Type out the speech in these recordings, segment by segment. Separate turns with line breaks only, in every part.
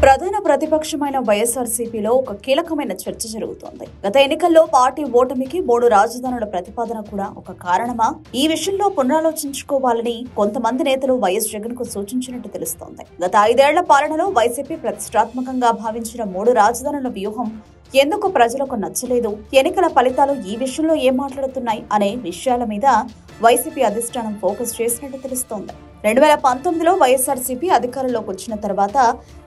ప్రధాన ప్రతిపక్షమైన వైఎస్ఆర్సీపీలో ఒక కీలకమైన చర్చ జరుగుతోంది. గత ఎన్నికల్లో పార్టీ ఓటమికి 3 రాజధానుల ప్రతిపాదన కూడా ఒక కారణమా? ఈ విషయంలో పునరాలోచించుకోవాలని కొంతమంది నేతలు వైఎస్ జగన్ కు సూచించినట్టు తెలుస్తోంది. గత 5 ఏళ్ల పాలనలో వైసీపీ ప్రతిష్టాత్మకంగా భావించిన 3 రాజధానుల వ్యూహం ఎందుకు ప్రజలకు నచ్చలేదు, ఎన్నికల ఫలితాలు ఈ విషయంలో ఏం మాట్లాడుతున్నాయి అనే విషయాల మీద వైసీపీ అధిష్టానం ఫోకస్ చేసినట్టు తెలుస్తోంది. 2019లో వైఎస్ఆర్సీపీ అధికారంలోకి వచ్చిన తర్వాత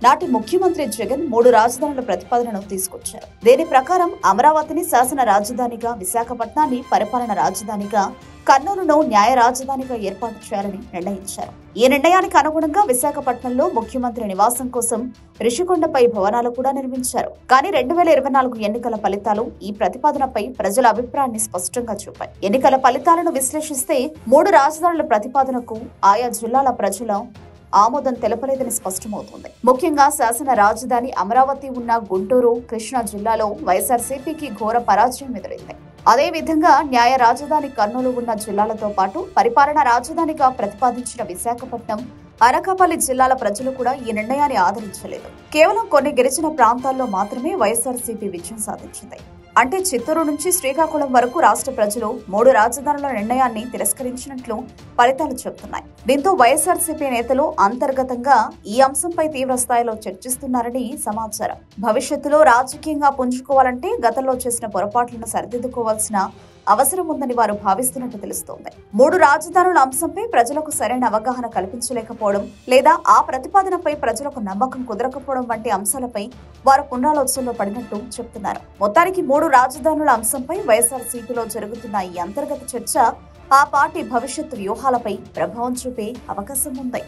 నాటి ముఖ్యమంత్రి జగన్ 3 రాజధానుల ప్రతిపాదనను తీసుకొచ్చారు. దీని ప్రకారం అమరావతిని శాసన రాజధానిగా, విశాఖపట్నాన్ని పరిపాలన రాజధానిగా, కర్నూలును న్యాయ రాజధానిగా ఏర్పాటు చేయాలని నిర్ణయించారు. ఈ నిర్ణయానికి అనుగుణంగా విశాఖపట్నంలో ముఖ్యమంత్రి నివాసం కోసం రిషికొండపై భవనాలు కూడా నిర్మించారు. కానీ 2024 ఎన్నికల ఫలితాలు ఈ ప్రతిపాదనపై ప్రజల అభిప్రాయాన్ని స్పష్టంగా చూపాయి. ఎన్నికల ఫలితాలను విశ్లేషిస్తే 3 రాజధానుల ప్రతిపాదనకు ఆయా జిల్లాల ప్రజల ఆమోదం తెలపలేదని స్పష్టమవుతోంది. ముఖ్యంగా శాసన రాజధాని అమరావతి ఉన్న గుంటూరు, కృష్ణా జిల్లాలో వైఎస్ఆర్సీపీకి ఘోర పరాజయం ఎదురైంది. అదేవిధంగా న్యాయ రాజధాని కర్నూలు ఉన్న జిల్లాలతో పాటు పరిపాలన రాజధానిగా ప్రతిపాదించిన విశాఖపట్నం, అనకాపల్లి జిల్లాల ప్రజలు కూడా ఈ నిర్ణయాన్ని ఆదరించలేదు. కేవలం కొన్ని గిరిజన ప్రాంతాల్లో మాత్రమే వైఎస్ఆర్సీపీ విజయం సాధించింది. అంటే చిత్తూరు నుంచి శ్రీకాకుళం వరకు రాష్ట్ర ప్రజలు 3 రాజధానుల నిర్ణయాన్ని తిరస్కరించినట్లు ఫలితాలు చెబుతున్నాయి. దీంతో వైఎస్ఆర్సీపీ నేతలు అంతర్గతంగా ఈ అంశంపై తీవ్ర స్థాయిలో చర్చిస్తున్నారని సమాచారం. భవిష్యత్తులో రాజకీయంగా పుంజుకోవాలంటే గతంలో చేసిన పొరపాట్లను సరిదిద్దుకోవాల్సిన అవసరం ఉందని వారు భావిస్తున్నట్టు తెలుస్తోంది. 3 రాజధానుల అంశంపై ప్రజలకు సరైన అవగాహన కల్పించలేకపోవడం లేదా ఆ ప్రతిపాదనపై ప్రజలకు నమ్మకం కుదరకపోవడం వంటి అంశాలపై వారు పునరాలోచనలో పడినట్టు చెబుతున్నారు. మొత్తానికి 3 రాజధానుల అంశంపై వైఎస్ఆర్సీపీలో జరుగుతున్న ఈ అంతర్గత చర్చ ఆ పార్టీ భవిష్యత్తు వ్యూహాలపై ప్రభావం చూపే అవకాశం ఉంది.